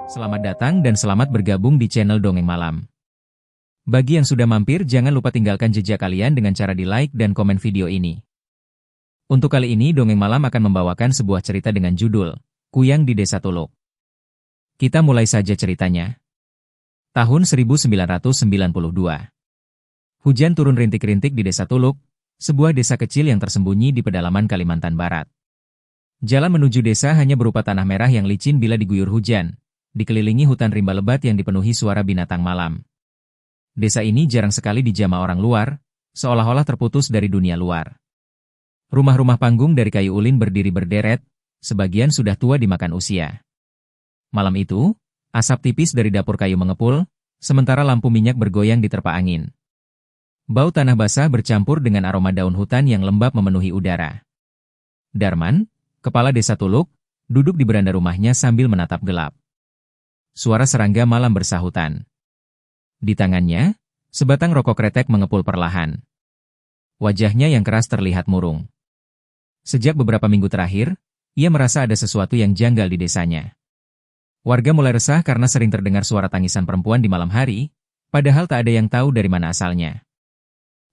Selamat datang dan selamat bergabung di channel Dongeng Malam. Bagi yang sudah mampir, jangan lupa tinggalkan jejak kalian dengan cara di like dan komen video ini. Untuk kali ini Dongeng Malam akan membawakan sebuah cerita dengan judul, Kuyang di Desa Tuluk. Kita mulai saja ceritanya. Tahun 1992. Hujan turun rintik-rintik di Desa Tuluk, sebuah desa kecil yang tersembunyi di pedalaman Kalimantan Barat. Jalan menuju desa hanya berupa tanah merah yang licin bila diguyur hujan, dikelilingi hutan rimba lebat yang dipenuhi suara binatang malam. Desa ini jarang sekali dijamah orang luar, seolah-olah terputus dari dunia luar. Rumah-rumah panggung dari kayu ulin berdiri berderet, sebagian sudah tua dimakan usia. Malam itu, asap tipis dari dapur kayu mengepul, sementara lampu minyak bergoyang diterpa angin. Bau tanah basah bercampur dengan aroma daun hutan yang lembab memenuhi udara. Darman, kepala desa Tuluk, duduk di beranda rumahnya sambil menatap gelap. Suara serangga malam bersahutan. Di tangannya, sebatang rokok kretek mengepul perlahan. Wajahnya yang keras terlihat murung. Sejak beberapa minggu terakhir, ia merasa ada sesuatu yang janggal di desanya. Warga mulai resah karena sering terdengar suara tangisan perempuan di malam hari, padahal tak ada yang tahu dari mana asalnya.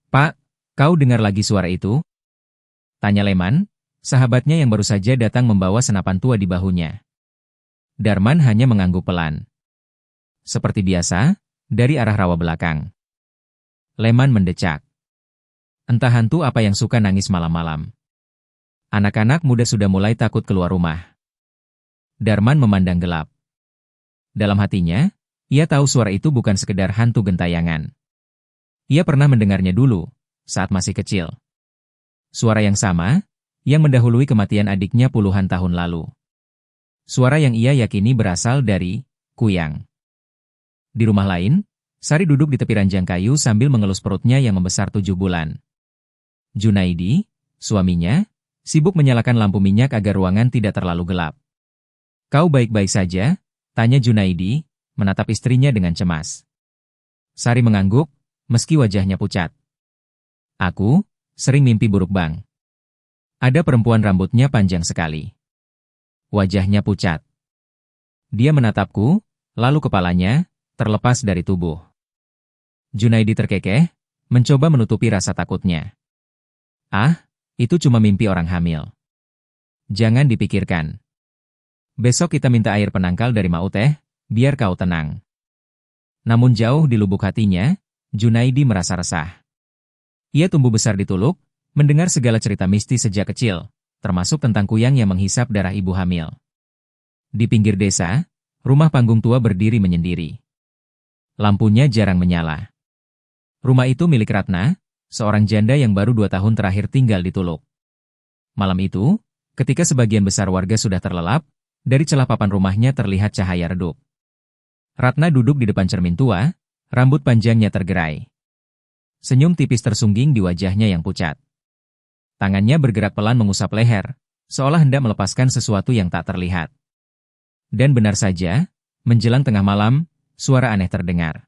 "Pak, kau dengar lagi suara itu?" tanya Leman, sahabatnya yang baru saja datang membawa senapan tua di bahunya. Darman hanya mengangguk pelan. Seperti biasa, dari arah rawa belakang. Leman mendecak. Entah hantu apa yang suka nangis malam-malam. Anak-anak muda sudah mulai takut keluar rumah. Darman memandang gelap. Dalam hatinya, ia tahu suara itu bukan sekedar hantu gentayangan. Ia pernah mendengarnya dulu, saat masih kecil. Suara yang sama, yang mendahului kematian adiknya puluhan tahun lalu. Suara yang ia yakini berasal dari Kuyang. Di rumah lain, Sari duduk di tepi ranjang kayu sambil mengelus perutnya yang membesar 7 bulan. Junaidi, suaminya, sibuk menyalakan lampu minyak agar ruangan tidak terlalu gelap. "Kau baik-baik saja?" tanya Junaidi, menatap istrinya dengan cemas. Sari mengangguk, meski wajahnya pucat. "Aku sering mimpi buruk, Bang. Ada perempuan rambutnya panjang sekali. Wajahnya pucat. Dia menatapku, lalu kepalanya terlepas dari tubuh." Junaidi terkekeh, mencoba menutupi rasa takutnya. "Ah, itu cuma mimpi orang hamil. Jangan dipikirkan. Besok kita minta air penangkal dari Mauteh, biar kau tenang." Namun jauh di lubuk hatinya, Junaidi merasa resah. Ia tumbuh besar di Tuluk, mendengar segala cerita mistis sejak kecil, termasuk tentang Kuyang yang menghisap darah ibu hamil. Di pinggir desa, rumah panggung tua berdiri menyendiri. Lampunya jarang menyala. Rumah itu milik Ratna, seorang janda yang baru 2 tahun terakhir tinggal di Tuluk. Malam itu, ketika sebagian besar warga sudah terlelap, dari celah papan rumahnya terlihat cahaya redup. Ratna duduk di depan cermin tua, rambut panjangnya tergerai. Senyum tipis tersungging di wajahnya yang pucat. Tangannya bergerak pelan mengusap leher, seolah hendak melepaskan sesuatu yang tak terlihat. Dan benar saja, menjelang tengah malam, suara aneh terdengar.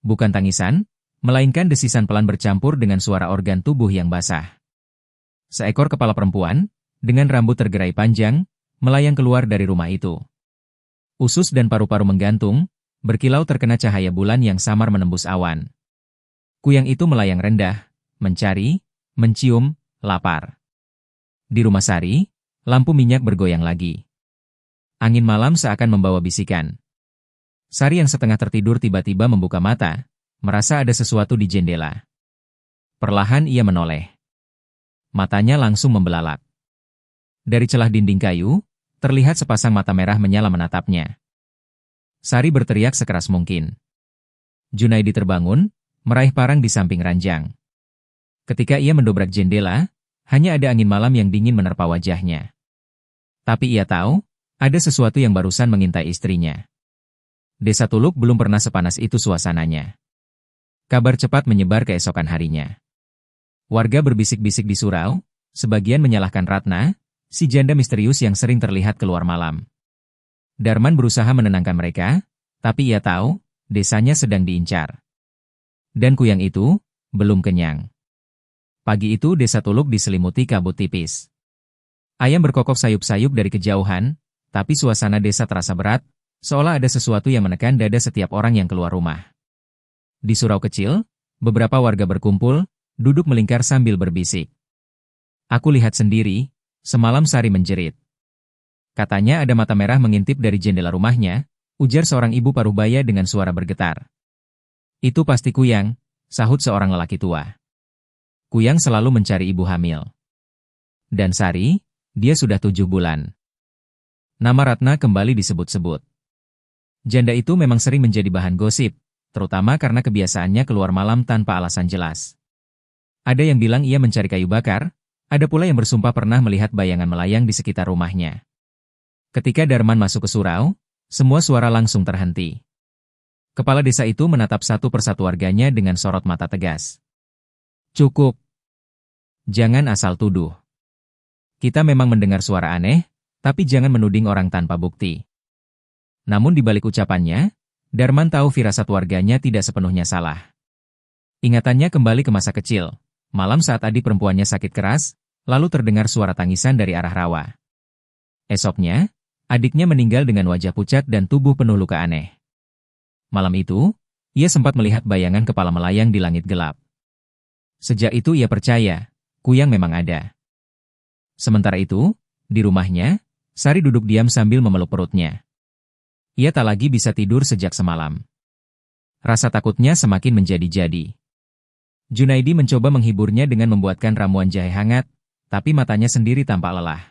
Bukan tangisan, melainkan desisan pelan bercampur dengan suara organ tubuh yang basah. Seekor kepala perempuan, dengan rambut tergerai panjang, melayang keluar dari rumah itu. Usus dan paru-paru menggantung, berkilau terkena cahaya bulan yang samar menembus awan. Kuyang itu melayang rendah, mencari, mencium, lapar. Di rumah Sari, lampu minyak bergoyang lagi. Angin malam seakan membawa bisikan. Sari yang setengah tertidur tiba-tiba membuka mata, merasa ada sesuatu di jendela. Perlahan ia menoleh. Matanya langsung membelalak. Dari celah dinding kayu, terlihat sepasang mata merah menyala menatapnya. Sari berteriak sekeras mungkin. Junaidi terbangun, meraih parang di samping ranjang. Ketika ia mendobrak jendela, hanya ada angin malam yang dingin menerpa wajahnya. Tapi ia tahu, ada sesuatu yang barusan mengintai istrinya. Desa Tuluk belum pernah sepanas itu suasananya. Kabar cepat menyebar keesokan harinya. Warga berbisik-bisik di surau, sebagian menyalahkan Ratna, si janda misterius yang sering terlihat keluar malam. Darman berusaha menenangkan mereka, tapi ia tahu, desanya sedang diincar. Dan Kuyang itu, belum kenyang. Pagi itu desa Tuluk diselimuti kabut tipis. Ayam berkokok sayup-sayup dari kejauhan, tapi suasana desa terasa berat, Seolah ada sesuatu yang menekan dada setiap orang yang keluar rumah. Di surau kecil, beberapa warga berkumpul, duduk melingkar sambil berbisik. Aku lihat sendiri, semalam Sari menjerit. Katanya ada mata merah mengintip dari jendela rumahnya, ujar seorang ibu parubaya dengan suara bergetar. Itu pasti Kuyang, sahut seorang lelaki tua. Kuyang selalu mencari ibu hamil. Dan Sari, dia sudah 7 bulan. Nama Ratna kembali disebut-sebut. Janda itu memang sering menjadi bahan gosip, terutama karena kebiasaannya keluar malam tanpa alasan jelas. Ada yang bilang ia mencari kayu bakar, ada pula yang bersumpah pernah melihat bayangan melayang di sekitar rumahnya. Ketika Darman masuk ke surau, semua suara langsung terhenti. Kepala desa itu menatap satu persatu warganya dengan sorot mata tegas. Cukup. Jangan asal tuduh. Kita memang mendengar suara aneh, tapi jangan menuding orang tanpa bukti. Namun di balik ucapannya, Darman tahu firasat warganya tidak sepenuhnya salah. Ingatannya kembali ke masa kecil, malam saat adik perempuannya sakit keras, lalu terdengar suara tangisan dari arah rawa. Esoknya, adiknya meninggal dengan wajah pucat dan tubuh penuh luka aneh. Malam itu, ia sempat melihat bayangan kepala melayang di langit gelap. Sejak itu ia percaya, Kuyang memang ada. Sementara itu, di rumahnya, Sari duduk diam sambil memeluk perutnya. Ia tak lagi bisa tidur sejak semalam. Rasa takutnya semakin menjadi-jadi. Junaidi mencoba menghiburnya dengan membuatkan ramuan jahe hangat, tapi matanya sendiri tampak lelah.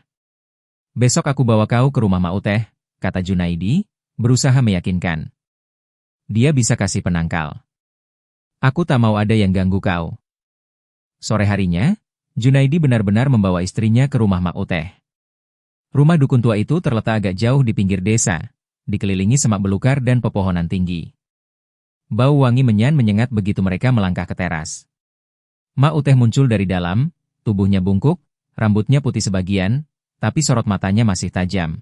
Besok aku bawa kau ke rumah Mauteh, kata Junaidi, berusaha meyakinkan. Dia bisa kasih penangkal. Aku tak mau ada yang ganggu kau. Sore harinya, Junaidi benar-benar membawa istrinya ke rumah Mauteh. Rumah dukun tua itu terletak agak jauh di pinggir desa, dikelilingi semak belukar dan pepohonan tinggi. Bau wangi menyan menyengat begitu mereka melangkah ke teras. Mauteh muncul dari dalam, tubuhnya bungkuk, rambutnya putih sebagian, tapi sorot matanya masih tajam.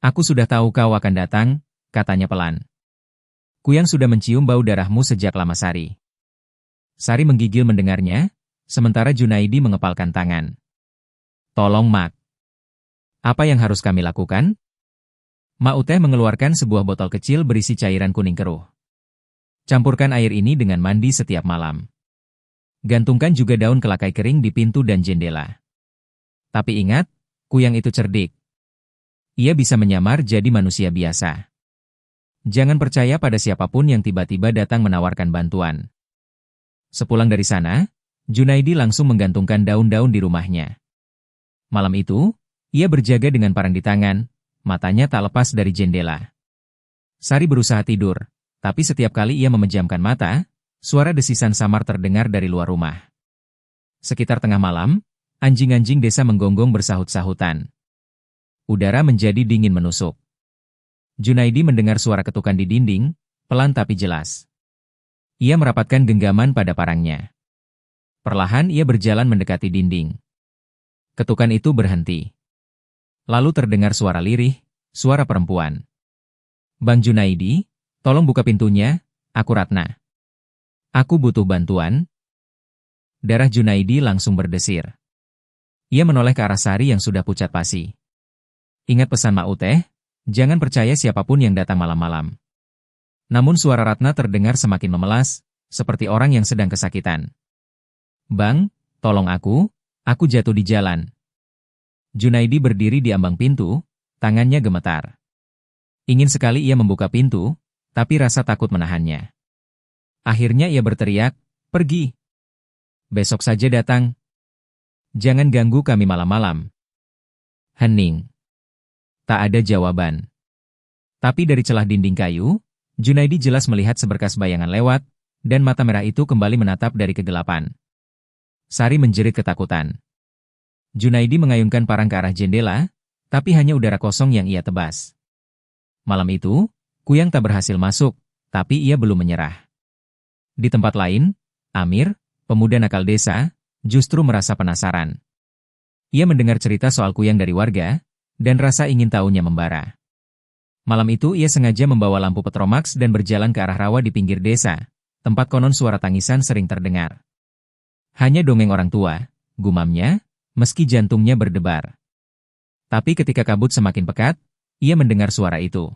Aku sudah tahu kau akan datang, katanya pelan. Kuyang sudah mencium bau darahmu sejak lama Sari. Sari menggigil mendengarnya, sementara Junaidi mengepalkan tangan. Tolong Mak. Apa yang harus kami lakukan? Mauteh mengeluarkan sebuah botol kecil berisi cairan kuning keruh. Campurkan air ini dengan mandi setiap malam. Gantungkan juga daun kelakai kering di pintu dan jendela. Tapi ingat, Kuyang itu cerdik. Ia bisa menyamar jadi manusia biasa. Jangan percaya pada siapapun yang tiba-tiba datang menawarkan bantuan. Sepulang dari sana, Junaidi langsung menggantungkan daun-daun di rumahnya. Malam itu, ia berjaga dengan parang di tangan, matanya tak lepas dari jendela. Sari berusaha tidur, tapi setiap kali ia memejamkan mata, suara desisan samar terdengar dari luar rumah. Sekitar tengah malam, anjing-anjing desa menggonggong bersahut-sahutan. Udara menjadi dingin menusuk. Junaidi mendengar suara ketukan di dinding, pelan tapi jelas. Ia merapatkan genggaman pada parangnya. Perlahan ia berjalan mendekati dinding. Ketukan itu berhenti. Lalu terdengar suara lirih, suara perempuan. Bang Junaidi, tolong buka pintunya, aku Ratna. Aku butuh bantuan. Darah Junaidi langsung berdesir. Ia menoleh ke arah Sari yang sudah pucat pasi. Ingat pesan Mauteh, jangan percaya siapapun yang datang malam-malam. Namun suara Ratna terdengar semakin memelas, seperti orang yang sedang kesakitan. Bang, tolong aku jatuh di jalan. Junaidi berdiri di ambang pintu, tangannya gemetar. Ingin sekali ia membuka pintu, tapi rasa takut menahannya. Akhirnya ia berteriak, pergi. Besok saja datang. Jangan ganggu kami malam-malam. Hening. Tak ada jawaban. Tapi dari celah dinding kayu, Junaidi jelas melihat seberkas bayangan lewat, dan mata merah itu kembali menatap dari kegelapan. Sari menjerit ketakutan. Junaidi mengayunkan parang ke arah jendela, tapi hanya udara kosong yang ia tebas. Malam itu, Kuyang tak berhasil masuk, tapi ia belum menyerah. Di tempat lain, Amir, pemuda nakal desa, justru merasa penasaran. Ia mendengar cerita soal Kuyang dari warga, dan rasa ingin tahunya membara. Malam itu ia sengaja membawa lampu petromax dan berjalan ke arah rawa di pinggir desa, tempat konon suara tangisan sering terdengar. Hanya dongeng orang tua, gumamnya, meski jantungnya berdebar. Tapi ketika kabut semakin pekat, ia mendengar suara itu.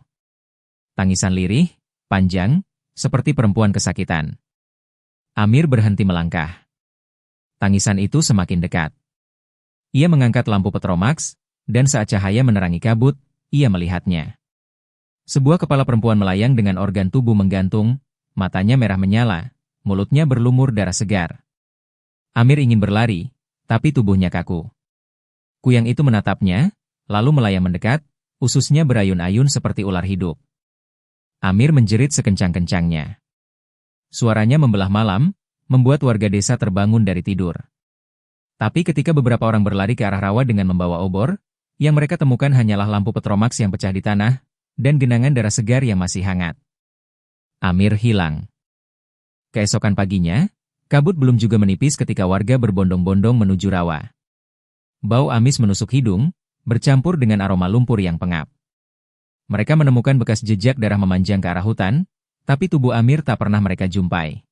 Tangisan lirih, panjang, seperti perempuan kesakitan. Amir berhenti melangkah. Tangisan itu semakin dekat. Ia mengangkat lampu petromax, dan saat cahaya menerangi kabut, ia melihatnya. Sebuah kepala perempuan melayang dengan organ tubuh menggantung, matanya merah menyala, mulutnya berlumur darah segar. Amir ingin berlari, tapi tubuhnya kaku. Kuyang itu menatapnya, lalu melayang mendekat, ususnya berayun-ayun seperti ular hidup. Amir menjerit sekencang-kencangnya. Suaranya membelah malam, membuat warga desa terbangun dari tidur. Tapi ketika beberapa orang berlari ke arah rawa dengan membawa obor, yang mereka temukan hanyalah lampu petromax yang pecah di tanah, dan genangan darah segar yang masih hangat. Amir hilang. Keesokan paginya, kabut belum juga menipis ketika warga berbondong-bondong menuju rawa. Bau amis menusuk hidung, bercampur dengan aroma lumpur yang pengap. Mereka menemukan bekas jejak darah memanjang ke arah hutan, tapi tubuh Amir tak pernah mereka jumpai.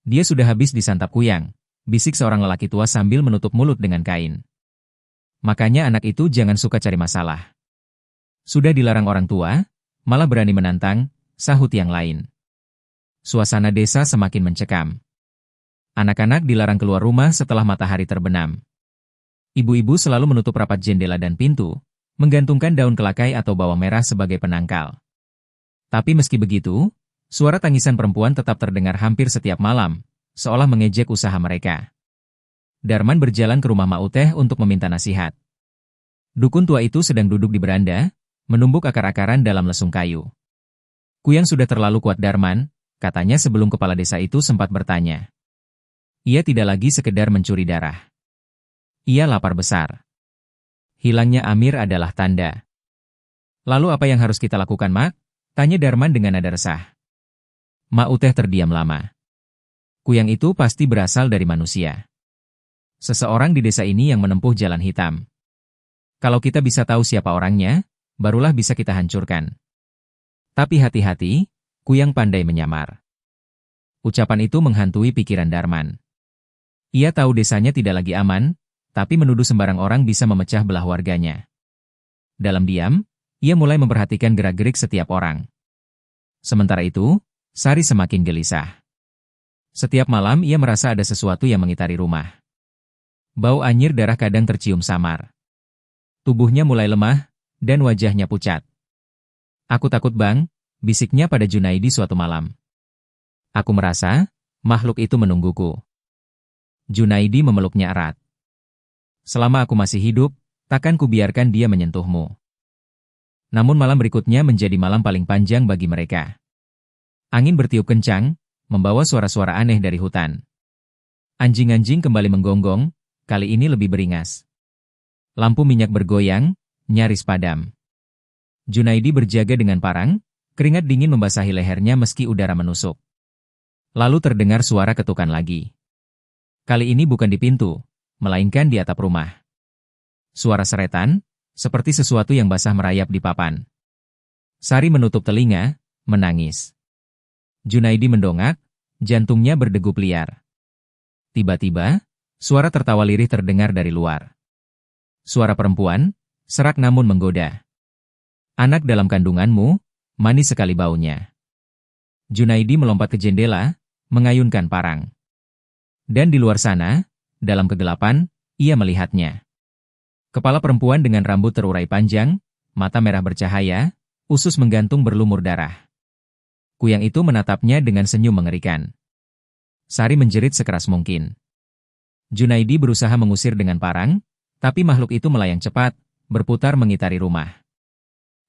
Dia sudah habis disantap kuyang, bisik seorang lelaki tua sambil menutup mulut dengan kain. Makanya anak itu jangan suka cari masalah. Sudah dilarang orang tua, malah berani menantang, sahut yang lain. Suasana desa semakin mencekam. Anak-anak dilarang keluar rumah setelah matahari terbenam. Ibu-ibu selalu menutup rapat jendela dan pintu, menggantungkan daun kelakai atau bawang merah sebagai penangkal. Tapi meski begitu, suara tangisan perempuan tetap terdengar hampir setiap malam, seolah mengejek usaha mereka. Darman berjalan ke rumah Mak Uteh untuk meminta nasihat. Dukun tua itu sedang duduk di beranda, menumbuk akar-akaran dalam lesung kayu. Kuyang sudah terlalu kuat Darman, katanya sebelum kepala desa itu sempat bertanya. Ia tidak lagi sekedar mencuri darah. Ia lapar besar. Hilangnya Amir adalah tanda. Lalu apa yang harus kita lakukan, Mak? Tanya Darman dengan nada resah. Mak Uteh terdiam lama. Kuyang itu pasti berasal dari manusia. Seseorang di desa ini yang menempuh jalan hitam. Kalau kita bisa tahu siapa orangnya, barulah bisa kita hancurkan. Tapi hati-hati, Kuyang pandai menyamar. Ucapan itu menghantui pikiran Darman. Ia tahu desanya tidak lagi aman, tapi menuduh sembarang orang bisa memecah belah warganya. Dalam diam, ia mulai memperhatikan gerak-gerik setiap orang. Sementara itu, Sari semakin gelisah. Setiap malam ia merasa ada sesuatu yang mengitari rumah. Bau anyir darah kadang tercium samar. Tubuhnya mulai lemah, dan wajahnya pucat. Aku takut Bang, bisiknya pada Junaidi suatu malam. Aku merasa, makhluk itu menungguku. Junaidi memeluknya erat. Selama aku masih hidup, takkan kubiarkan dia menyentuhmu. Namun malam berikutnya menjadi malam paling panjang bagi mereka. Angin bertiup kencang, membawa suara-suara aneh dari hutan. Anjing-anjing kembali menggonggong, kali ini lebih beringas. Lampu minyak bergoyang, nyaris padam. Junaidi berjaga dengan parang, keringat dingin membasahi lehernya meski udara menusuk. Lalu terdengar suara ketukan lagi. Kali ini bukan di pintu, melainkan di atap rumah. Suara seretan, seperti sesuatu yang basah merayap di papan. Sari menutup telinga, menangis. Junaidi mendongak, jantungnya berdegup liar. Tiba-tiba, suara tertawa lirih terdengar dari luar. Suara perempuan, serak namun menggoda. Anak dalam kandunganmu, manis sekali baunya. Junaidi melompat ke jendela, mengayunkan parang. Dan di luar sana, dalam kegelapan, ia melihatnya. Kepala perempuan dengan rambut terurai panjang, mata merah bercahaya, usus menggantung berlumur darah. Kuyang itu menatapnya dengan senyum mengerikan. Sari menjerit sekeras mungkin. Junaidi berusaha mengusir dengan parang, tapi makhluk itu melayang cepat, berputar mengitari rumah.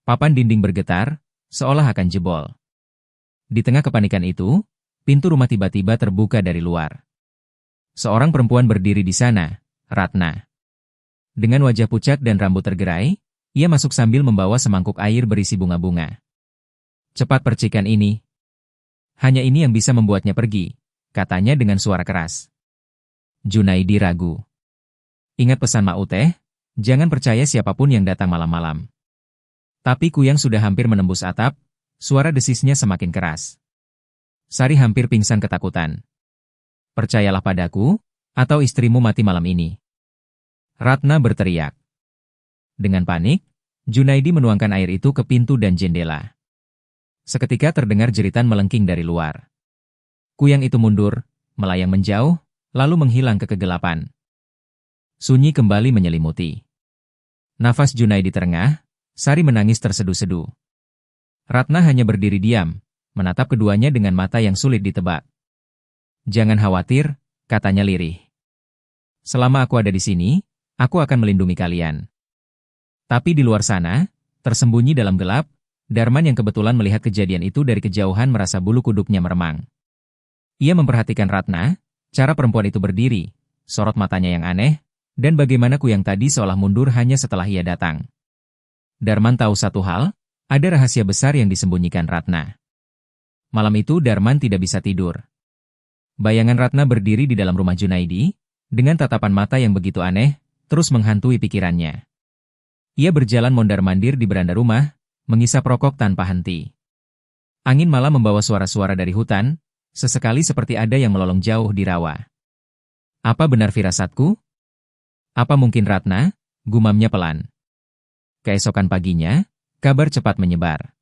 Papan dinding bergetar, seolah akan jebol. Di tengah kepanikan itu, pintu rumah tiba-tiba terbuka dari luar. Seorang perempuan berdiri di sana, Ratna. Dengan wajah pucat dan rambut tergerai, ia masuk sambil membawa semangkuk air berisi bunga-bunga. Cepat percikan ini. Hanya ini yang bisa membuatnya pergi, katanya dengan suara keras. Junaidi ragu. Ingat pesan Mak Uteh, jangan percaya siapapun yang datang malam-malam. Tapi Kuyang sudah hampir menembus atap, suara desisnya semakin keras. Sari hampir pingsan ketakutan. Percayalah padaku, atau istrimu mati malam ini. Ratna berteriak. Dengan panik, Junaidi menuangkan air itu ke pintu dan jendela. Seketika terdengar jeritan melengking dari luar. Kuyang itu mundur, melayang menjauh, lalu menghilang ke kegelapan. Sunyi kembali menyelimuti. Nafas Junaidi terengah, Sari menangis terseduh-seduh. Ratna hanya berdiri diam, menatap keduanya dengan mata yang sulit ditebak. "Jangan khawatir," katanya lirih. "Selama aku ada di sini, aku akan melindungi kalian." Tapi di luar sana, tersembunyi dalam gelap, Darman yang kebetulan melihat kejadian itu dari kejauhan merasa bulu kuduknya meremang. Ia memperhatikan Ratna, cara perempuan itu berdiri, sorot matanya yang aneh, dan bagaimana Kuyang tadi seolah mundur hanya setelah ia datang. Darman tahu satu hal, ada rahasia besar yang disembunyikan Ratna. Malam itu Darman tidak bisa tidur. Bayangan Ratna berdiri di dalam rumah Junaidi, dengan tatapan mata yang begitu aneh, terus menghantui pikirannya. Ia berjalan mondar-mandir di beranda rumah, mengisap rokok tanpa henti. Angin malam membawa suara-suara dari hutan, sesekali seperti ada yang melolong jauh di rawa. Apa benar firasatku? Apa mungkin Ratna? Gumamnya pelan. Keesokan paginya, kabar cepat menyebar.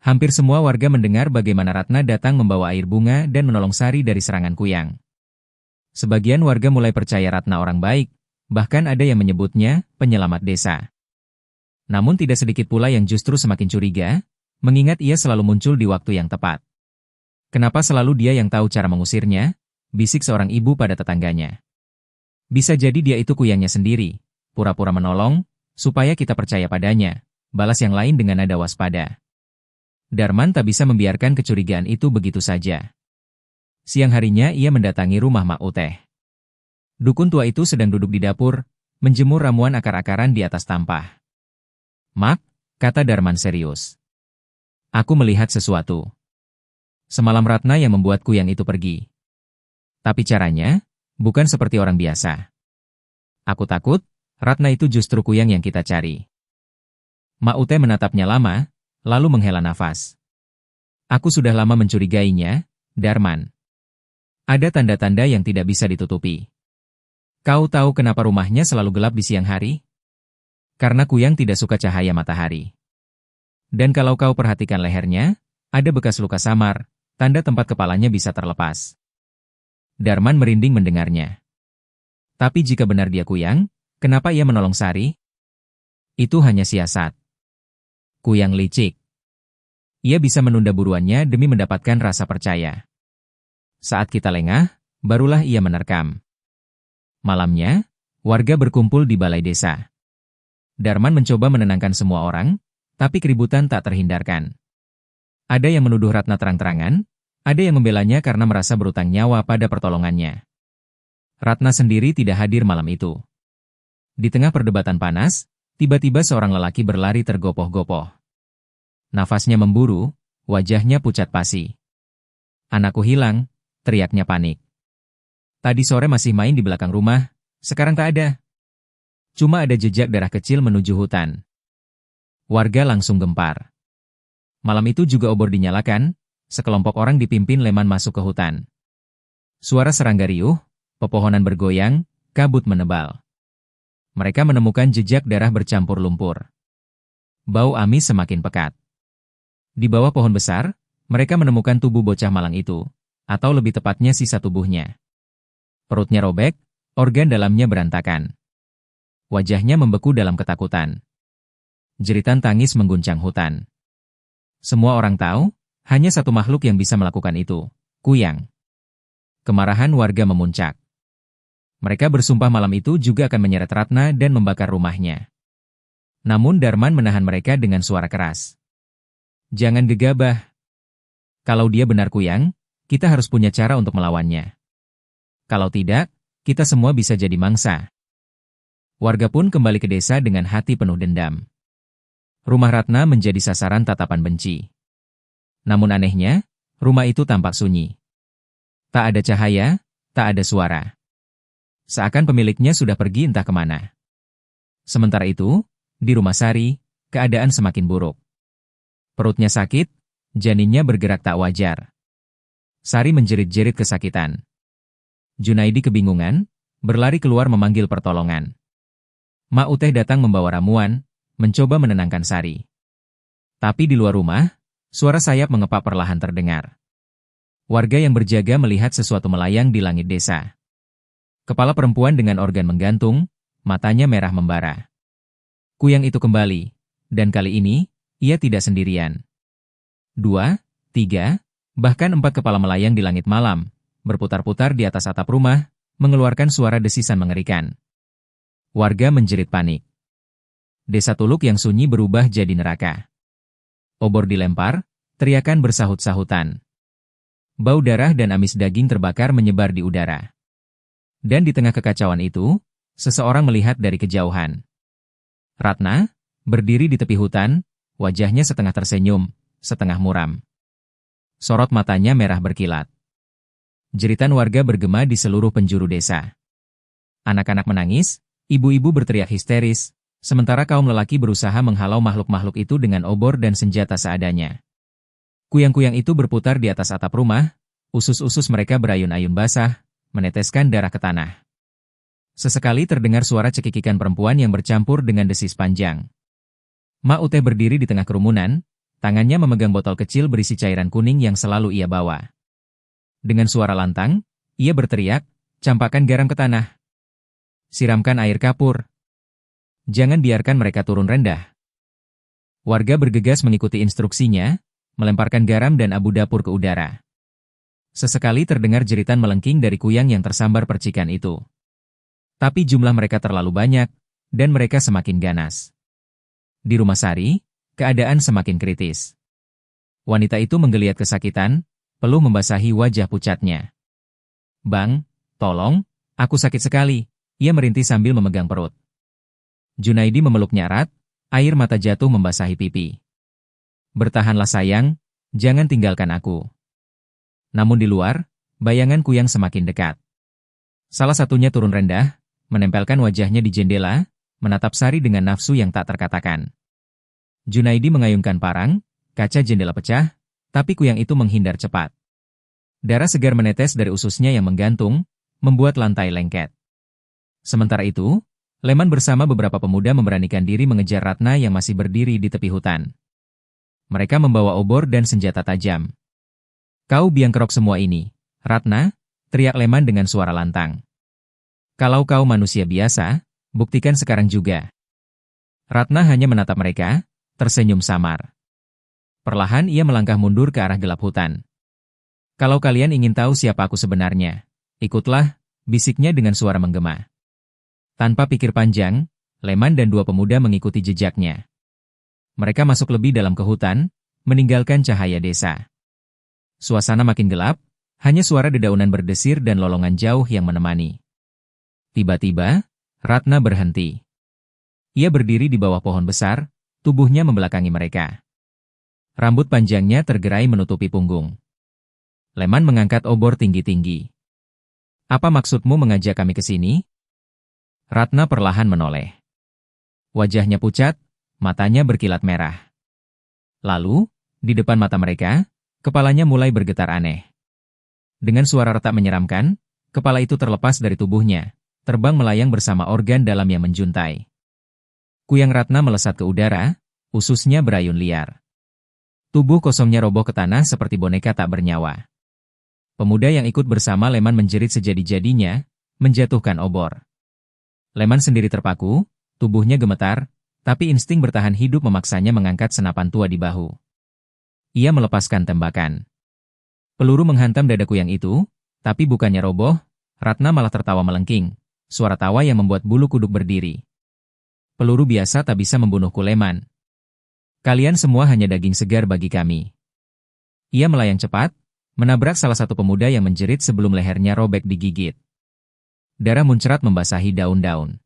Hampir semua warga mendengar bagaimana Ratna datang membawa air bunga dan menolong Sari dari serangan Kuyang. Sebagian warga mulai percaya Ratna orang baik, bahkan ada yang menyebutnya penyelamat desa. Namun tidak sedikit pula yang justru semakin curiga, mengingat ia selalu muncul di waktu yang tepat. "Kenapa selalu dia yang tahu cara mengusirnya?" bisik seorang ibu pada tetangganya. "Bisa jadi dia itu Kuyangnya sendiri, pura-pura menolong, supaya kita percaya padanya," balas yang lain dengan nada waspada. Darman tak bisa membiarkan kecurigaan itu begitu saja. Siang harinya ia mendatangi rumah Mak Uteh. Dukun tua itu sedang duduk di dapur, menjemur ramuan akar-akaran di atas tampah. "Mak," kata Darman serius. "Aku melihat sesuatu. Semalam Ratna yang membuat Kuyang itu pergi. Tapi caranya, bukan seperti orang biasa. Aku takut, Ratna itu justru Kuyang yang kita cari." Mak Uteh menatapnya lama, lalu menghela nafas. "Aku sudah lama mencurigainya, Darman. Ada tanda-tanda yang tidak bisa ditutupi. Kau tahu kenapa rumahnya selalu gelap di siang hari? Karena Kuyang tidak suka cahaya matahari. Dan kalau kau perhatikan lehernya, ada bekas luka samar, tanda tempat kepalanya bisa terlepas." Darman merinding mendengarnya. Tapi jika benar dia Kuyang, kenapa ia menolong Sari? Itu hanya siasat. Kuyang licik. Ia bisa menunda buruannya demi mendapatkan rasa percaya. Saat kita lengah, barulah ia menerkam. Malamnya, warga berkumpul di balai desa. Darman mencoba menenangkan semua orang, tapi keributan tak terhindarkan. Ada yang menuduh Ratna terang-terangan, ada yang membelanya karena merasa berutang nyawa pada pertolongannya. Ratna sendiri tidak hadir malam itu. Di tengah perdebatan panas, tiba-tiba seorang lelaki berlari tergopoh-gopoh. Nafasnya memburu, wajahnya pucat pasi. "Anakku hilang," teriaknya panik. "Tadi sore masih main di belakang rumah, sekarang tak ada. Cuma ada jejak darah kecil menuju hutan." Warga langsung gempar. Malam itu juga obor dinyalakan, sekelompok orang dipimpin Leman masuk ke hutan. Suara serangga riuh, pepohonan bergoyang, kabut menebal. Mereka menemukan jejak darah bercampur lumpur. Bau amis semakin pekat. Di bawah pohon besar, mereka menemukan tubuh bocah malang itu, atau lebih tepatnya sisa tubuhnya. Perutnya robek, organ dalamnya berantakan. Wajahnya membeku dalam ketakutan. Jeritan tangis mengguncang hutan. Semua orang tahu, hanya satu makhluk yang bisa melakukan itu, Kuyang. Kemarahan warga memuncak. Mereka bersumpah malam itu juga akan menyeret Ratna dan membakar rumahnya. Namun Darman menahan mereka dengan suara keras. "Jangan gegabah. Kalau dia benar Kuyang, kita harus punya cara untuk melawannya. Kalau tidak, kita semua bisa jadi mangsa." Warga pun kembali ke desa dengan hati penuh dendam. Rumah Ratna menjadi sasaran tatapan benci. Namun anehnya, rumah itu tampak sunyi. Tak ada cahaya, tak ada suara. Seakan pemiliknya sudah pergi entah kemana. Sementara itu, di rumah Sari, keadaan semakin buruk. Perutnya sakit, janinnya bergerak tak wajar. Sari menjerit-jerit kesakitan. Junaidi kebingungan, berlari keluar memanggil pertolongan. Mak Uteh datang membawa ramuan, mencoba menenangkan Sari. Tapi di luar rumah, Suara sayap mengepak perlahan terdengar. Warga yang berjaga melihat sesuatu melayang di langit desa. Kepala perempuan dengan organ menggantung, matanya merah membara. Kuyang itu kembali, dan kali ini, ia tidak sendirian. 2, 3, bahkan 4 kepala melayang di langit malam, berputar-putar di atas atap rumah, mengeluarkan suara desisan mengerikan. Warga menjerit panik. Desa Tuluk yang sunyi berubah jadi neraka. Obor dilempar, teriakan bersahut-sahutan. Bau darah dan amis daging terbakar menyebar di udara. Dan di tengah kekacauan itu, seseorang melihat dari kejauhan. Ratna, berdiri di tepi hutan, wajahnya setengah tersenyum, setengah muram. Sorot matanya merah berkilat. Jeritan warga bergema di seluruh penjuru desa. Anak-anak menangis, ibu-ibu berteriak histeris, sementara kaum lelaki berusaha menghalau makhluk-makhluk itu dengan obor dan senjata seadanya. Kuyang-kuyang itu berputar di atas atap rumah, usus-usus mereka berayun-ayun basah, meneteskan darah ke tanah. Sesekali terdengar suara cekikikan perempuan yang bercampur dengan desis panjang. Ma Ute berdiri di tengah kerumunan, tangannya memegang botol kecil berisi cairan kuning yang selalu ia bawa. Dengan suara lantang, ia berteriak, "Campakkan garam ke tanah. Siramkan air kapur. Jangan biarkan mereka turun rendah." Warga bergegas mengikuti instruksinya, melemparkan garam dan abu dapur ke udara. Sesekali terdengar jeritan melengking dari kuyang yang tersambar percikan itu. Tapi jumlah mereka terlalu banyak, dan mereka semakin ganas. Di rumah Sari, keadaan semakin kritis. Wanita itu menggeliat kesakitan, peluh membasahi wajah pucatnya. "Bang, tolong, aku sakit sekali," ia merintih sambil memegang perut. Junaidi memeluknya erat, air mata jatuh membasahi pipi. "Bertahanlah sayang, jangan tinggalkan aku." Namun di luar, bayangan kuyang semakin dekat. Salah satunya turun rendah, menempelkan wajahnya di jendela, menatap Sari dengan nafsu yang tak terkatakan. Junaidi mengayunkan parang, kaca jendela pecah, tapi kuyang itu menghindar cepat. Darah segar menetes dari ususnya yang menggantung, membuat lantai lengket. Sementara itu, Leman bersama beberapa pemuda memberanikan diri mengejar Ratna yang masih berdiri di tepi hutan. Mereka membawa obor dan senjata tajam. "Kau biang kerok semua ini, Ratna," teriak Leman dengan suara lantang. "Kalau kau manusia biasa, buktikan sekarang juga." Ratna hanya menatap mereka, tersenyum samar. Perlahan ia melangkah mundur ke arah gelap hutan. "Kalau kalian ingin tahu siapa aku sebenarnya, ikutlah," bisiknya dengan suara menggema. Tanpa pikir panjang, Leman dan 2 pemuda mengikuti jejaknya. Mereka masuk lebih dalam ke hutan, meninggalkan cahaya desa. Suasana makin gelap, hanya suara dedaunan berdesir dan lolongan jauh yang menemani. Tiba-tiba, Ratna berhenti. Ia berdiri di bawah pohon besar, tubuhnya membelakangi mereka. Rambut panjangnya tergerai menutupi punggung. Leman mengangkat obor tinggi-tinggi. "Apa maksudmu mengajak kami ke sini?" Ratna perlahan menoleh. Wajahnya pucat, matanya berkilat merah. Lalu, di depan mata mereka, kepalanya mulai bergetar aneh. Dengan suara retak menyeramkan, kepala itu terlepas dari tubuhnya, terbang melayang bersama organ dalam yang menjuntai. Kuyang Ratna melesat ke udara, ususnya berayun liar. Tubuh kosongnya roboh ke tanah seperti boneka tak bernyawa. Pemuda yang ikut bersama Leman menjerit sejadi-jadinya, menjatuhkan obor. Leman sendiri terpaku, tubuhnya gemetar, tapi insting bertahan hidup memaksanya mengangkat senapan tua di bahu. Ia melepaskan tembakan. Peluru menghantam dada kuyang itu, tapi bukannya roboh, Ratna malah tertawa melengking, suara tawa yang membuat bulu kuduk berdiri. "Peluru biasa tak bisa membunuhku, Leman. Kalian semua hanya daging segar bagi kami." Ia melayang cepat, menabrak salah satu pemuda yang menjerit sebelum lehernya robek digigit. Darah muncrat membasahi daun-daun.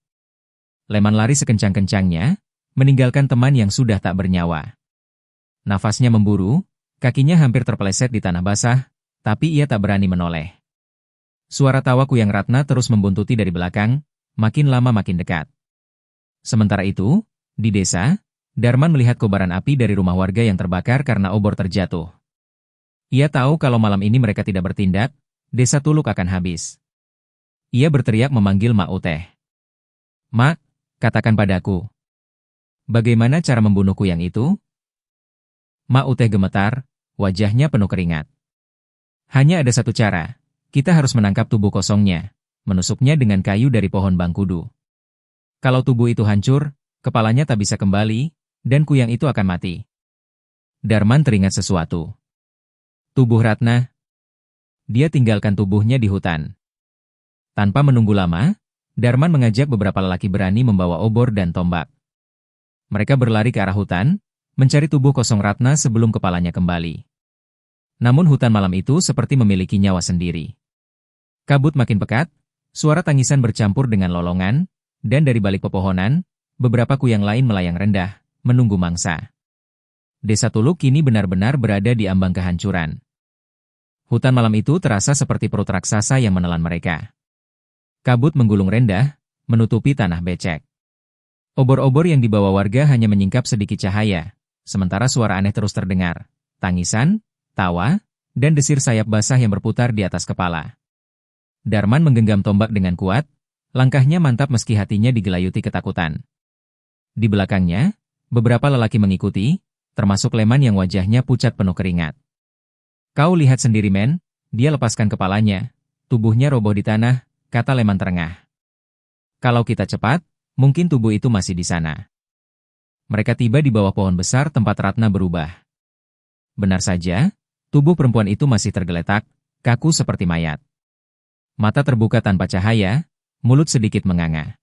Leman lari sekencang-kencangnya, meninggalkan teman yang sudah tak bernyawa. Nafasnya memburu, kakinya hampir terpeleset di tanah basah, tapi ia tak berani menoleh. Suara tawa kuyang Ratna terus membuntuti dari belakang, makin lama makin dekat. Sementara itu, di desa, Darman melihat kobaran api dari rumah warga yang terbakar karena obor terjatuh. Ia tahu kalau malam ini mereka tidak bertindak, desa Tuluk akan habis. Ia berteriak memanggil Mak Uteh. "Mak, katakan padaku, bagaimana cara membunuh kuyang itu?" Ma Uteh gemetar, wajahnya penuh keringat. Hanya ada satu cara, kita harus menangkap tubuh kosongnya, menusuknya dengan kayu dari pohon bangkudu. Kalau tubuh itu hancur, kepalanya tak bisa kembali, dan kuyang itu akan mati. Darman teringat sesuatu. Tubuh Ratna. Dia tinggalkan tubuhnya di hutan. Tanpa menunggu lama, Darman mengajak beberapa lelaki berani membawa obor dan tombak. Mereka berlari ke arah hutan, mencari tubuh kosong Ratna sebelum kepalanya kembali. Namun hutan malam itu seperti memiliki nyawa sendiri. Kabut makin pekat, suara tangisan bercampur dengan lolongan, dan dari balik pepohonan, beberapa kuyang lain melayang rendah, menunggu mangsa. Desa Tuluk kini benar-benar berada di ambang kehancuran. Hutan malam itu terasa seperti perut raksasa yang menelan mereka. Kabut menggulung rendah, menutupi tanah becek. Obor-obor yang dibawa warga hanya menyingkap sedikit cahaya, sementara suara aneh terus terdengar. Tangisan, tawa, dan desir sayap basah yang berputar di atas kepala. Darman menggenggam tombak dengan kuat, langkahnya mantap meski hatinya digelayuti ketakutan. Di belakangnya, beberapa lelaki mengikuti, termasuk Leman yang wajahnya pucat penuh keringat. Kau lihat sendiri men, dia lepaskan kepalanya, tubuhnya roboh di tanah, kata Leman terengah. Kalau kita cepat, mungkin tubuh itu masih di sana. Mereka tiba di bawah pohon besar tempat Ratna berubah. Benar saja, tubuh perempuan itu masih tergeletak, kaku seperti mayat. Mata terbuka tanpa cahaya, mulut sedikit menganga.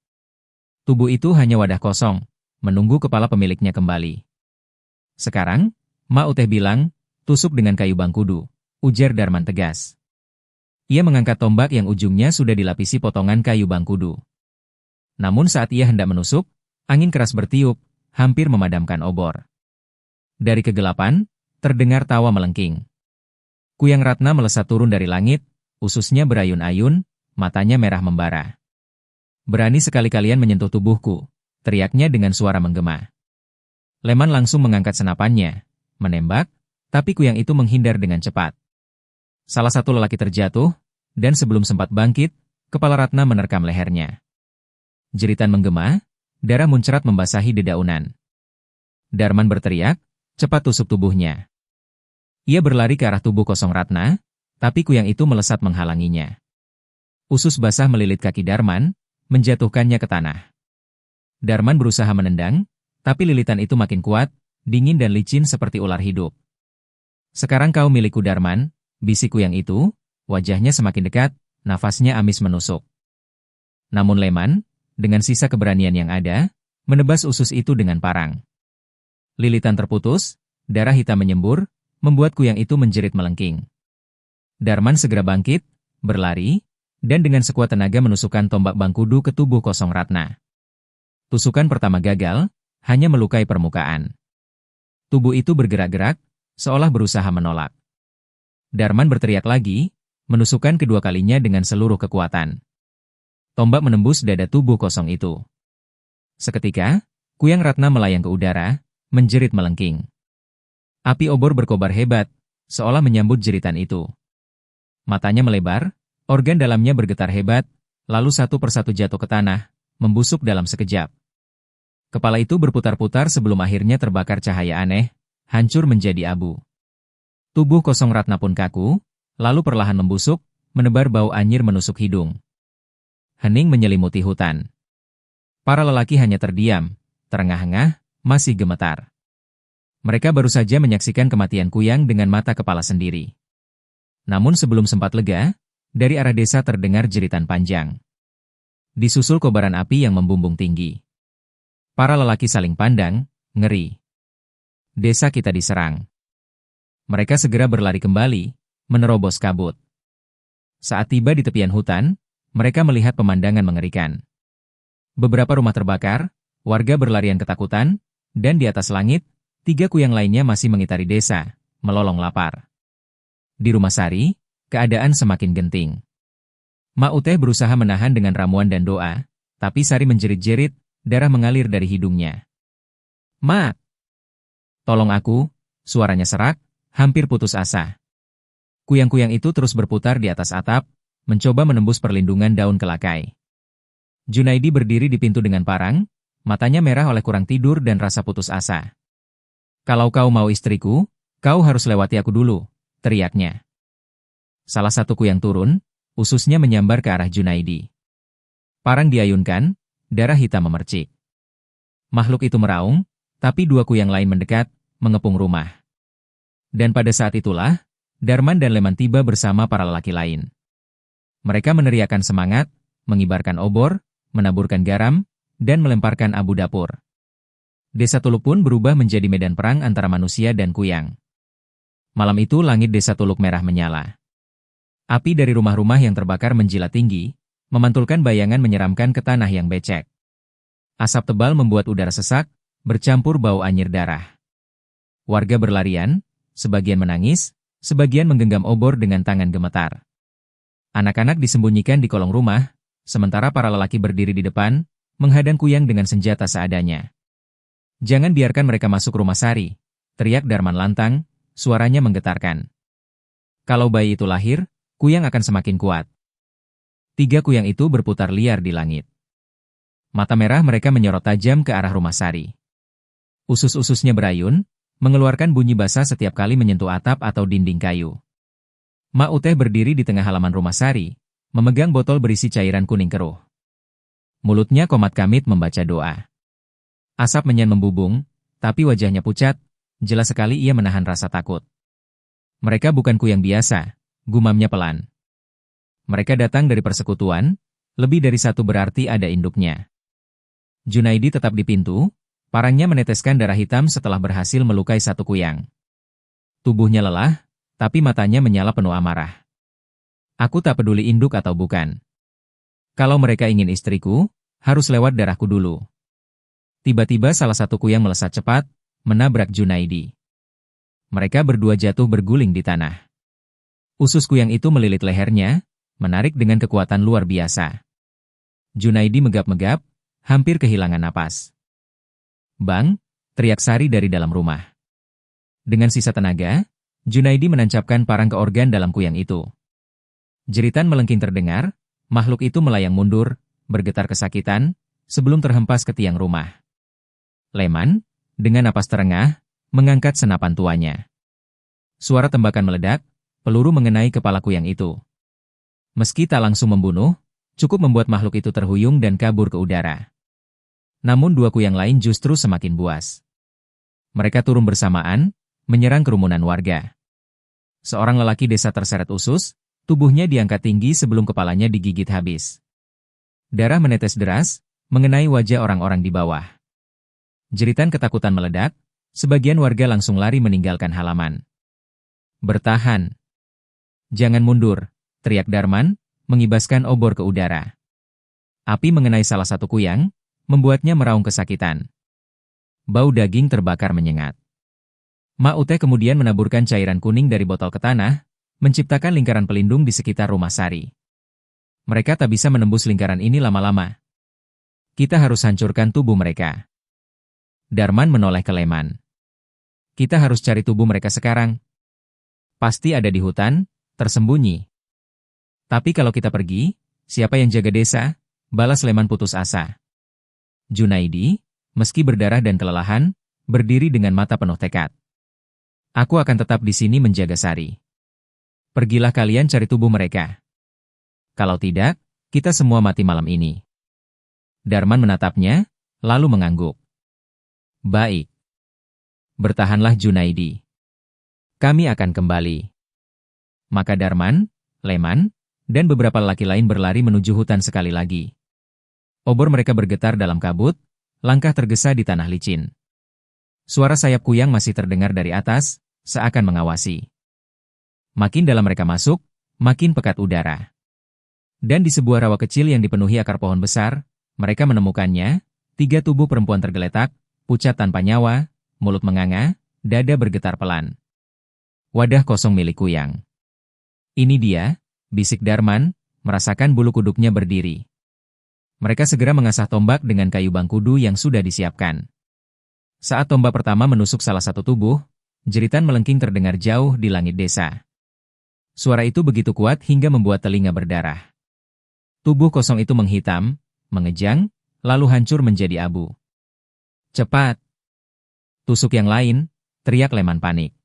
Tubuh itu hanya wadah kosong, menunggu kepala pemiliknya kembali. Sekarang, Ma Uteh bilang, tusuk dengan kayu bangkudu, ujar Darman tegas. Ia mengangkat tombak yang ujungnya sudah dilapisi potongan kayu bangkudu. Namun saat ia hendak menusuk, angin keras bertiup, hampir memadamkan obor. Dari kegelapan, terdengar tawa melengking. Kuyang Ratna melesat turun dari langit, ususnya berayun-ayun, matanya merah membara. Berani sekali kalian menyentuh tubuhku, teriaknya dengan suara menggema. Leman langsung mengangkat senapannya, menembak, tapi kuyang itu menghindar dengan cepat. Salah satu lelaki terjatuh, dan sebelum sempat bangkit, kepala Ratna menerkam lehernya. Jeritan menggema, darah muncrat membasahi dedaunan. Darman berteriak, cepat tusuk tubuhnya. Ia berlari ke arah tubuh kosong Ratna, tapi kuyang itu melesat menghalanginya. Usus basah melilit kaki Darman, menjatuhkannya ke tanah. Darman berusaha menendang, tapi lilitan itu makin kuat, dingin dan licin seperti ular hidup. Sekarang kau milikku Darman, bisik kuyang itu, wajahnya semakin dekat, nafasnya amis menusuk. Namun Leman, dengan sisa keberanian yang ada, menebas usus itu dengan parang. Lilitan terputus, darah hitam menyembur, membuat kuyang itu menjerit melengking. Darman segera bangkit, berlari, dan dengan sekuat tenaga menusukkan tombak bangkudu ke tubuh kosong Ratna. Tusukan pertama gagal, hanya melukai permukaan. Tubuh itu bergerak-gerak, seolah berusaha menolak. Darman berteriak lagi, menusukkan kedua kalinya dengan seluruh kekuatan. Tombak menembus dada tubuh kosong itu. Seketika, kuyang Ratna melayang ke udara, menjerit melengking. Api obor berkobar hebat, seolah menyambut jeritan itu. Matanya melebar, organ dalamnya bergetar hebat, lalu satu persatu jatuh ke tanah, membusuk dalam sekejap. Kepala itu berputar-putar sebelum akhirnya terbakar cahaya aneh, hancur menjadi abu. Tubuh kosong Ratna pun kaku, lalu perlahan membusuk, menebar bau anyir menusuk hidung. Hening menyelimuti hutan. Para lelaki hanya terdiam, terengah-engah, masih gemetar. Mereka baru saja menyaksikan kematian kuyang dengan mata kepala sendiri. Namun sebelum sempat lega, dari arah desa terdengar jeritan panjang. Disusul kobaran api yang membumbung tinggi. Para lelaki saling pandang, ngeri. Desa kita diserang. Mereka segera berlari kembali, menerobos kabut. Saat tiba di tepian hutan, mereka melihat pemandangan mengerikan. Beberapa rumah terbakar, warga berlarian ketakutan, dan di atas langit, 3 kuyang lainnya masih mengitari desa, melolong lapar. Di rumah Sari, keadaan semakin genting. Ma Uteh berusaha menahan dengan ramuan dan doa, tapi Sari menjerit-jerit, darah mengalir dari hidungnya. "Ma! Tolong aku," suaranya serak, hampir putus asa. Kuyang-kuyang itu terus berputar di atas atap, mencoba menembus perlindungan daun kelakai. Junaidi berdiri di pintu dengan parang, matanya merah oleh kurang tidur dan rasa putus asa. "Kalau kau mau istriku, Kau harus lewati aku dulu, teriaknya. Salah satu kuyang turun, ususnya menyambar ke arah Junaidi. Parang diayunkan, darah hitam memercik. Makhluk itu meraung, tapi dua kuyang lain mendekat, mengepung rumah. Dan pada saat itulah, Darman dan Leman tiba bersama para lelaki lain. Mereka meneriakkan semangat, mengibarkan obor, menaburkan garam, dan melemparkan abu dapur. Desa Tuluk pun berubah menjadi medan perang antara manusia dan kuyang. Malam itu langit Desa Tuluk merah menyala. Api dari rumah-rumah yang terbakar menjilat tinggi, memantulkan bayangan menyeramkan ke tanah yang becek. Asap tebal membuat udara sesak, bercampur bau anyir darah. Warga berlarian, sebagian menangis, sebagian menggenggam obor dengan tangan gemetar. Anak-anak disembunyikan di kolong rumah, sementara para lelaki berdiri di depan, menghadang kuyang dengan senjata seadanya. Jangan biarkan mereka masuk rumah Sari, teriak Darman lantang, suaranya menggetarkan. Kalau bayi itu lahir, kuyang akan semakin kuat. Tiga kuyang itu berputar liar di langit. Mata merah mereka menyorot tajam ke arah rumah Sari. Usus-ususnya berayun, mengeluarkan bunyi basah setiap kali menyentuh atap atau dinding kayu. Mak Uteh berdiri di tengah halaman rumah Sari, memegang botol berisi cairan kuning keruh. Mulutnya komat kamit membaca doa. Asap menyan membubung, tapi wajahnya pucat, jelas sekali ia menahan rasa takut. Mereka bukan kuyang biasa, gumamnya pelan. Mereka datang dari persekutuan, lebih dari satu berarti ada induknya. Junaidi tetap di pintu, parangnya meneteskan darah hitam setelah berhasil melukai satu kuyang. Tubuhnya lelah, tapi matanya menyala penuh amarah. Aku tak peduli induk atau bukan. Kalau mereka ingin istriku, harus lewat darahku dulu. Tiba-tiba salah satu kuyang melesat cepat, menabrak Junaidi. Mereka berdua jatuh berguling di tanah. Usus kuyang itu melilit lehernya, menarik dengan kekuatan luar biasa. Junaidi megap-megap, hampir kehilangan napas. Bang, teriak Sari dari dalam rumah. Dengan sisa tenaga, Junaidi menancapkan parang ke organ dalam kuyang itu. Jeritan melengking terdengar, makhluk itu melayang mundur, bergetar kesakitan, sebelum terhempas ke tiang rumah. Leman, dengan napas terengah, mengangkat senapan tuanya. Suara tembakan meledak, peluru mengenai kepala kuyang itu. Meski tak langsung membunuh, cukup membuat makhluk itu terhuyung dan kabur ke udara. Namun dua kuyang lain justru semakin buas. Mereka turun bersamaan, menyerang kerumunan warga. Seorang lelaki desa terseret usus, tubuhnya diangkat tinggi sebelum kepalanya digigit habis. Darah menetes deras, mengenai wajah orang-orang di bawah. Jeritan ketakutan meledak, sebagian warga langsung lari meninggalkan halaman. Bertahan. Jangan mundur, teriak Darman, mengibaskan obor ke udara. Api mengenai salah satu kuyang, membuatnya meraung kesakitan. Bau daging terbakar menyengat. Mak Uteh kemudian menaburkan cairan kuning dari botol ke tanah, menciptakan lingkaran pelindung di sekitar rumah Sari. Mereka tak bisa menembus lingkaran ini lama-lama. Kita harus hancurkan tubuh mereka. Darman menoleh ke Leman. Kita harus cari tubuh mereka sekarang. Pasti ada di hutan, tersembunyi. Tapi kalau kita pergi, siapa yang jaga desa? Balas Leman putus asa. Junaidi, meski berdarah dan kelelahan, berdiri dengan mata penuh tekad. Aku akan tetap di sini menjaga Sari. Pergilah kalian cari tubuh mereka. Kalau tidak, kita semua mati malam ini. Darman menatapnya, lalu mengangguk. Baik. Bertahanlah Junaidi. Kami akan kembali. Maka Darman, Leman, dan beberapa lelaki lain berlari menuju hutan sekali lagi. Obor mereka bergetar dalam kabut, langkah tergesa di tanah licin. Suara sayap kuyang masih terdengar dari atas, seakan mengawasi. Makin dalam mereka masuk, makin pekat udara. Dan di sebuah rawa kecil yang dipenuhi akar pohon besar, mereka menemukannya, 3 tubuh perempuan tergeletak, pucat tanpa nyawa, mulut menganga, dada bergetar pelan. Wadah kosong milik kuyang. Ini dia, bisik Darman, merasakan bulu kuduknya berdiri. Mereka segera mengasah tombak dengan kayu bangkudu yang sudah disiapkan. Saat tombak pertama menusuk salah satu tubuh, jeritan melengking terdengar jauh di langit desa. Suara itu begitu kuat hingga membuat telinga berdarah. Tubuh kosong itu menghitam, mengejang, lalu hancur menjadi abu. Cepat! Tusuk yang lain, teriak Leman panik.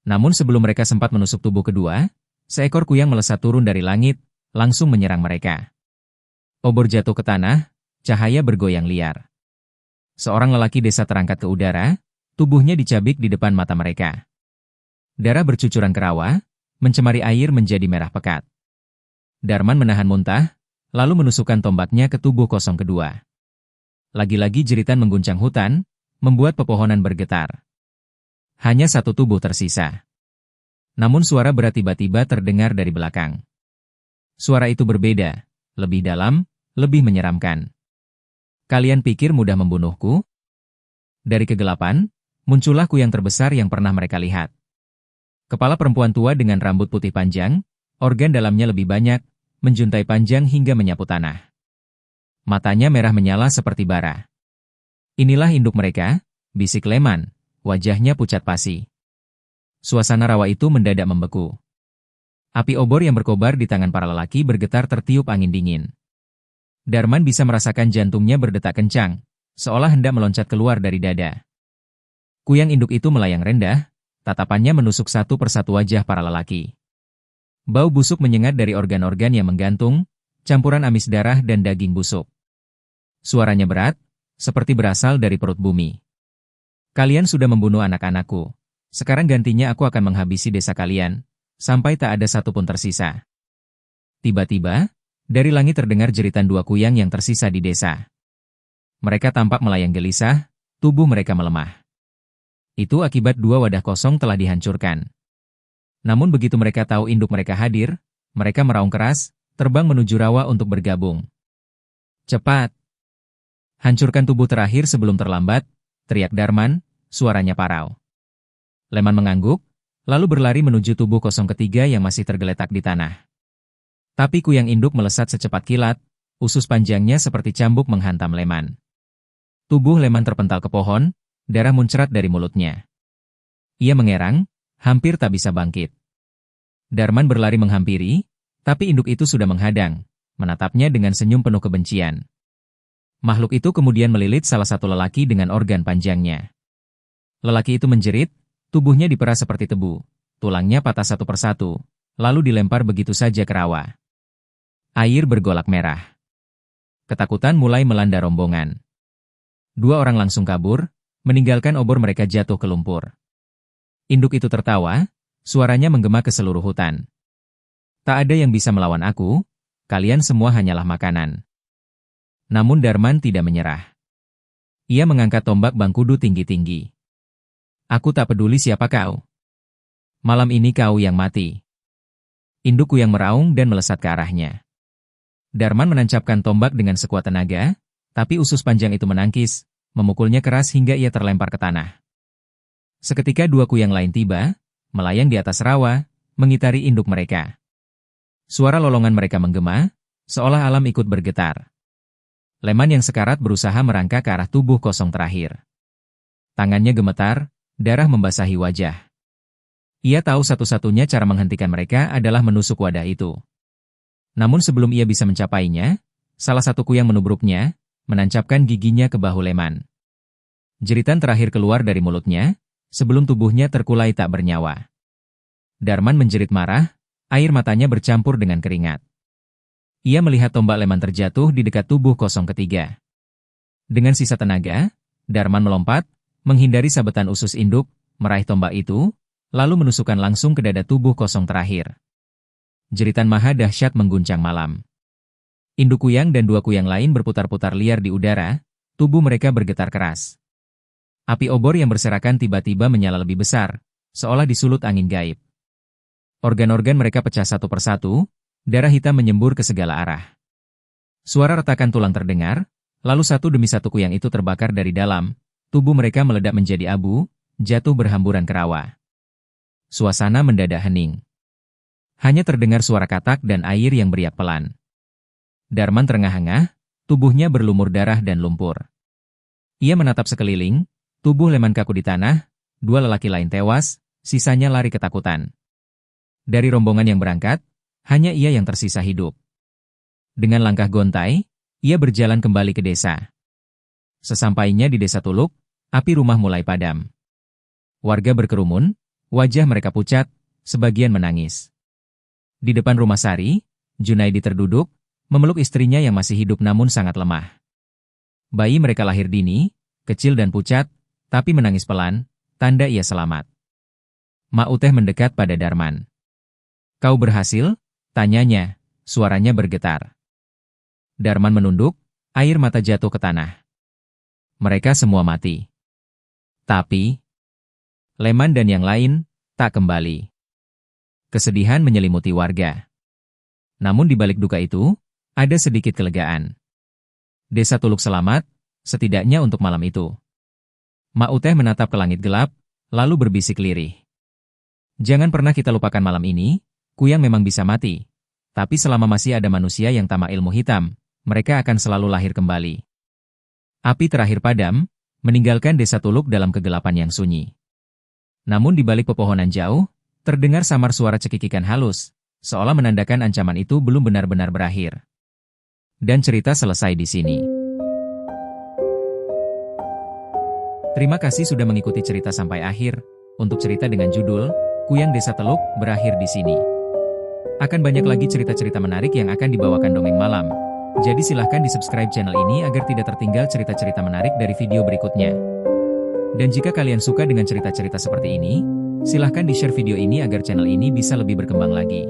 Namun sebelum mereka sempat menusuk tubuh kedua, seekor kuyang melesat turun dari langit, langsung menyerang mereka. Obor jatuh ke tanah, cahaya bergoyang liar. Seorang lelaki desa terangkat ke udara, tubuhnya dicabik di depan mata mereka. Darah bercucuran ke rawa, mencemari air menjadi merah pekat. Darman menahan muntah, lalu menusukkan tombaknya ke tubuh kosong kedua. Lagi-lagi jeritan mengguncang hutan, membuat pepohonan bergetar. Hanya satu tubuh tersisa. Namun suara berat tiba-tiba terdengar dari belakang. Suara itu berbeda, lebih dalam, lebih menyeramkan. Kalian pikir mudah membunuhku? Dari kegelapan, muncullah kuyang terbesar yang pernah mereka lihat. Kepala perempuan tua dengan rambut putih panjang, organ dalamnya lebih banyak, menjuntai panjang hingga menyapu tanah. Matanya merah menyala seperti bara. Inilah induk mereka, bisik Leman, wajahnya pucat pasi. Suasana rawa itu mendadak membeku. Api obor yang berkobar di tangan para lelaki bergetar tertiup angin dingin. Darman bisa merasakan jantungnya berdetak kencang, seolah hendak meloncat keluar dari dada. Kuyang induk itu melayang rendah, tatapannya menusuk satu persatu wajah para lelaki. Bau busuk menyengat dari organ-organ yang menggantung, campuran amis darah dan daging busuk. Suaranya berat, seperti berasal dari perut bumi. Kalian sudah membunuh anak-anakku. Sekarang gantinya aku akan menghabisi desa kalian, sampai tak ada satupun tersisa. Tiba-tiba, dari langit terdengar jeritan dua kuyang yang tersisa di desa. Mereka tampak melayang gelisah, tubuh mereka melemah. Itu akibat dua wadah kosong telah dihancurkan. Namun begitu mereka tahu induk mereka hadir, mereka meraung keras, terbang menuju rawa untuk bergabung. Cepat! Hancurkan tubuh terakhir sebelum terlambat, teriak Darman, suaranya parau. Leman mengangguk, lalu berlari menuju tubuh kosong ketiga yang masih tergeletak di tanah. Tapi kuyang induk melesat secepat kilat, usus panjangnya seperti cambuk menghantam Leman. Tubuh Leman terpental ke pohon, darah muncrat dari mulutnya. Ia mengerang, hampir tak bisa bangkit. Darman berlari menghampiri, tapi induk itu sudah menghadang, menatapnya dengan senyum penuh kebencian. Makhluk itu kemudian melilit salah satu lelaki dengan organ panjangnya. Lelaki itu menjerit, tubuhnya diperas seperti tebu, tulangnya patah satu persatu, lalu dilempar begitu saja ke rawa. Air bergolak merah. Ketakutan mulai melanda rombongan. Dua orang langsung kabur, meninggalkan obor mereka jatuh ke lumpur. Induk itu tertawa, suaranya menggema ke seluruh hutan. Tak ada yang bisa melawan aku, kalian semua hanyalah makanan. Namun Darman tidak menyerah. Ia mengangkat tombak Bangkudu tinggi-tinggi. Aku tak peduli siapa kau. Malam ini kau yang mati. Indukku yang meraung dan melesat ke arahnya. Darman menancapkan tombak dengan sekuat tenaga, tapi usus panjang itu menangkis, memukulnya keras hingga ia terlempar ke tanah. Seketika dua kuyang lain tiba, melayang di atas rawa, mengitari induk mereka. Suara lolongan mereka menggema, seolah alam ikut bergetar. Leman yang sekarat berusaha merangkak ke arah tubuh kosong terakhir. Tangannya gemetar, darah membasahi wajah. Ia tahu satu-satunya cara menghentikan mereka adalah menusuk wadah itu. Namun sebelum ia bisa mencapainya, salah satu kuyang menubruknya, menancapkan giginya ke bahu Leman. Jeritan terakhir keluar dari mulutnya, sebelum tubuhnya terkulai tak bernyawa. Darman menjerit marah, air matanya bercampur dengan keringat. Ia melihat tombak Leman terjatuh di dekat tubuh kosong ketiga. Dengan sisa tenaga, Darman melompat, menghindari sabetan usus induk, meraih tombak itu, lalu menusukkan langsung ke dada tubuh kosong terakhir. Jeritan maha dahsyat mengguncang malam. Induk kuyang dan dua kuyang lain berputar-putar liar di udara, tubuh mereka bergetar keras. Api obor yang berserakan tiba-tiba menyala lebih besar, seolah disulut angin gaib. Organ-organ mereka pecah satu persatu, darah hitam menyembur ke segala arah. Suara retakan tulang terdengar, lalu satu demi satu kuyang itu terbakar dari dalam, tubuh mereka meledak menjadi abu, jatuh berhamburan ke rawa. Suasana mendadak hening. Hanya terdengar suara katak dan air yang beriak pelan. Darman terengah-engah, tubuhnya berlumur darah dan lumpur. Ia menatap sekeliling, tubuh Leman kaku di tanah, dua lelaki lain tewas, sisanya lari ketakutan. Dari rombongan yang berangkat, hanya ia yang tersisa hidup. Dengan langkah gontai, ia berjalan kembali ke desa. Sesampainya di desa Tuluk, api rumah mulai padam. Warga berkerumun, Wajah mereka pucat, sebagian menangis. Di depan rumah Sari, Junaidi terduduk, memeluk istrinya yang masih hidup namun sangat lemah. Bayi mereka lahir dini, kecil dan pucat, tapi menangis pelan, tanda ia selamat. Mak Uteh mendekat pada Darman. "Kau berhasil?" tanyanya, suaranya bergetar. Darman menunduk, air mata jatuh ke tanah. Mereka semua mati. Tapi, Leman dan yang lain, tak kembali. Kesedihan menyelimuti warga. Namun di balik duka itu, ada sedikit kelegaan. Desa Tuluk selamat, setidaknya untuk malam itu. Mak Uteh menatap ke langit gelap, lalu berbisik lirih. "Jangan pernah kita lupakan malam ini, Kuyang memang bisa mati. Tapi selama masih ada manusia yang tamak ilmu hitam, mereka akan selalu lahir kembali." Api terakhir padam, meninggalkan Desa Tuluk dalam kegelapan yang sunyi. Namun di balik pepohonan jauh, terdengar samar suara cekikikan halus, seolah menandakan ancaman itu belum benar-benar berakhir. Dan cerita selesai di sini. Terima kasih sudah mengikuti cerita sampai akhir. Untuk cerita dengan judul Kuyang Desa Teluk berakhir di sini. Akan banyak lagi cerita-cerita menarik yang akan dibawakan Dongeng Malam. Jadi silahkan di-subscribe channel ini agar tidak tertinggal cerita-cerita menarik dari video berikutnya. Dan jika kalian suka dengan cerita-cerita seperti ini, silahkan di-share video ini agar channel ini bisa lebih berkembang lagi.